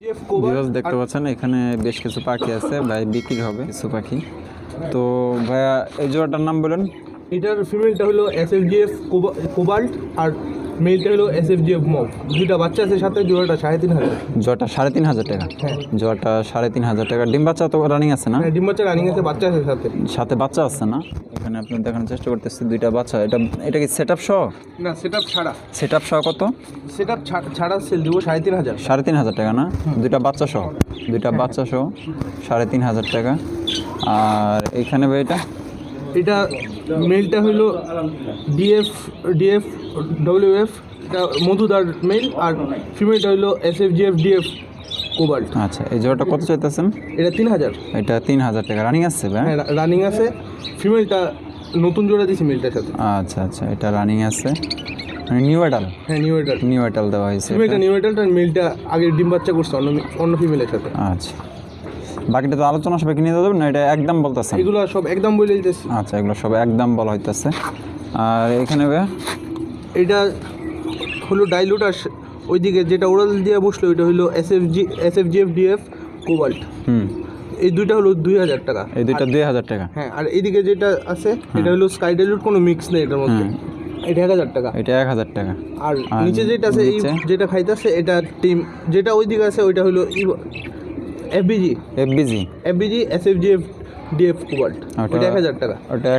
Viewers দেখতে পাচ্ছেন এখানে বেশ কিছু পাখি আছে ভাই, বিক্রি হবে কিছু পাখি। তো ভাইয়া এই জোড়াটার নাম বলেন। এটার ফিমেলটা হলো এসএফজিএফ কোবাল্ট আর মেলটা হলো এসএফজিএফ মব। দুইটা বাচ্চা আছে সাথে, জোড়াটা 3,500। জোড়াটা 3,500 টাকা। হ্যাঁ, জোড়াটা 3,500 টাকা। ডিম বাচ্চা তো রানিং আছে না? ডিম বাচ্চা রানিং আছে, বাচ্চা আছে সাথে। সাথে বাচ্চা আছে না? এখানে আপনি দেখানোর চেষ্টা করতেছি দুইটা বাচ্চা। এটা কি সেটআপ সহ? না, সেটআপ ছাড়া। সেটআপ সহ কত? সেটআপ ছাড়া সেল দিব 3,500। 3,500 টাকা না? দুইটা বাচ্চা সহ, দুইটা বাচ্চা সহ 3,500 টাকা। আর এইখানে ভাই এটা মেলটা হলো ডিএফ ডব্লিউএফ, এটা মধুদার মেল, আর ফিমেলটা হলো এসএফজিএফ ডিএফ কোবাল্ট। আচ্ছা, এই জোড়াটা কত চাইতেছেন? এটা 3,000। এটা 3,000 টাকা। রানিং আছে ভাই? হ্যাঁ, রানিং আছে। ফিমেলটা নতুন জোড়া দিয়েছি মেলটার সাথে। আচ্ছা আচ্ছা, এটা রানিং আছে, মানে নিউ অ্যাডাল? হ্যাঁ, নিউ অ্যাডাল দেওয়া হয়েছে। ফিমেলটা নিউ অ্যাডালটা, মেলটা আগে ডিম বাচ্চা করছে অন্য ফিমেলের সাথে। আচ্ছা, বাকিটা তো আলোচনা সবাই কিনে দেবেন না? এটা একদম বলতেছে? এগুলো সব একদম বলে দিতেছি। আচ্ছা, এগুলো সব একদম বলা হইতেছে। আর এখানে ভাই এটা হলো ডাইলুট, আর ওইদিকে যেটা ওরাল দিয়ে বসলো ওইটা হলো এসএফজিএফ ডিএফ কোবাল্ট। এই দুইটা হলো 2,000 টাকা। এই দুইটা 2,000 টাকা। হ্যাঁ, আর এইদিকে যেটা আছে এটা হলো স্কাই ডাইলুট, কোনো মিক্স নেই এটার মধ্যে। এটা 1,000 টাকা। এটা 1,000 টাকা। আর নিচে যেটা আছে, এই যেটা খাইতেছে এটা টিম, যেটা ওইদিকে আছে ওইটা হলো এফবিজি এসএফজিএফ ডিএফ কোবাল্ট। ওটা 1,000 টাকা।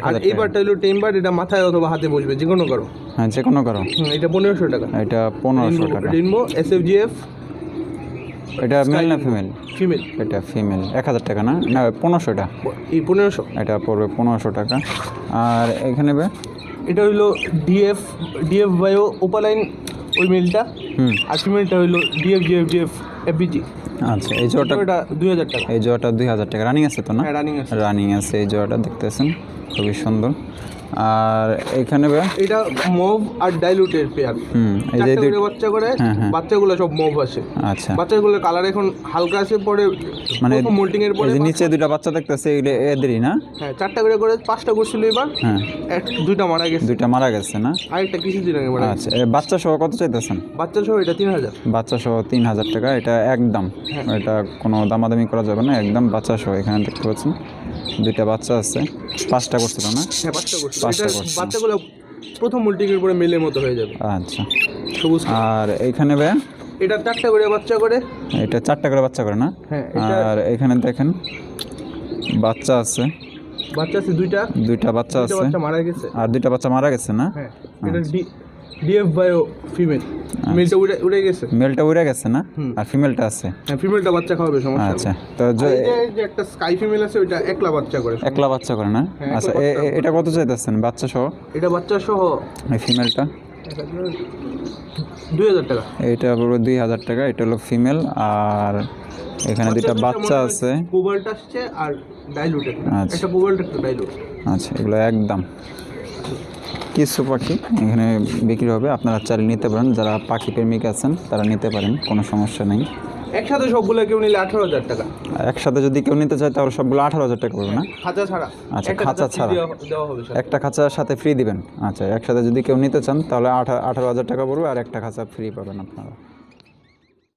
আর এইবারটা হলো টেম্বার, এটা মাথায় অথবা হাতে বসবে, যে কোনো করো। হ্যাঁ, যে কোনো করো। এটা 1,500 টাকা। এটা 1,500 টাকা। রেইনবো এসএফজিএফ। এটা মেল না ফিমেল? ফিমেল। এটা ফিমেল। 1,000 টাকা না? না, 1,500 টাকা। এই 1,500। এটা পড়বে 1,500 টাকা। আর এখানে এটা হইলো ডিএফ বায়ো ওপালাইন ওই মেলটা, আর ফিমেলটা হইলো ডিএফ এফবিজি। আচ্ছা, এই জোড়াটা 2,000 টাকা। এই জোড়াটা 2,000 টাকা। রানিং আছে তো না? হ্যাঁ, রানিং আছে। রানিং আছে এই জোড়াটা, দেখতেছেন খুবই সুন্দর। আর এখানে এটা মভ আর ডাইলুটের পেয়ার। এই যে দুই বাচ্চা করে, বাচ্চাগুলো সব মভ আছে। আচ্ছা, বাচ্চাগুলো কালার এখন হালকা আছে, পরে মানে মোল্টিং এর পরে নিচে দুইটা বাচ্চা দেখতেছে, এগুলো এদেরই না? হ্যাঁ, 4টা করে 5টা করছিল এবার। হ্যাঁ, দুইটা মারা গেছে না? আরেকটা কিছুদিন আগে মারা গেছে। আচ্ছা, বাচ্চা সহ কত চাইতেছেন? বাচ্চা সহ এটা 3,000। বাচ্চা সহ 3,000 টাকা। এটা একদম, এটা কোনো দামাদামি করা যাবে না, একদম বাচ্চা সহ। এখানে দেখতে পাচ্ছেন দুইটা বাচ্চা আছে। 5টা করছিল না? হ্যাঁ, 5টা করছিল। বাচ্চাগুলো প্রথম মোল্টিং এর পরে মেলের মতো হয়ে যাবে। আচ্ছা, সবুজ। আর এইখানে এটা 4টা করে বাচ্চা করে। এটা 4টা করে বাচ্চা করে না? হ্যাঁ। আর এখানে দেখেন বাচ্চা আছে দুইটা বাচ্চা আছে। মারা গেছে। আর দুইটা বাচ্চা মারা গেছে না? হ্যাঁ, এটা ডিএফ বায়ো ফিমেল। মেলটা উড়ে গেছে। মেলটা উড়ে গেছে না? আর ফিমেলটা আছে? হ্যাঁ, ফিমেলটা বাচ্চা খাওয়াবে, সমস্যা। আচ্ছা, তো যে একটা স্কাই ফিমেল আছে ওইটা একলা বাচ্চা করে না? আচ্ছা, এটা কত চাইতেছেন বাচ্চা সহ? এটা বাচ্চা সহ এই ফিমেলটা 2,000 টাকা। এটা পুরো 2,000 টাকা। এটা হলো ফিমেল। আর এখানে দুইটা বাচ্চা আছে। কোবাল্ট আসছে আর ডাইলুট। আচ্ছা, একটা কোবাল্ট একটা ডাইলুট। আচ্ছা, এগুলো একদম কিছু পাখি এখানে বিক্রি হবে। আপনারা চাইলে নিতে পারেন, যারা পাখি প্রেমিক আছেন তারা নিতে পারেন, কোনো সমস্যা নেই। একসাথে সবগুলো কেউ নিলে 18,000 টাকা। একসাথে যদি কেউ নিতে চায় তাহলে সবগুলো 18,000 টাকা পড়বে না? খাঁচা ছাড়া। আচ্ছা, খাঁচা ছাড়া দেওয়া হবে, একটা খাঁচার সাথে ফ্রি দিবেন। আচ্ছা, একসাথে যদি কেউ নিতে চান তাহলে 18,000 টাকা পড়বে, আর একটা খাঁচা ফ্রি পাবেন আপনারা।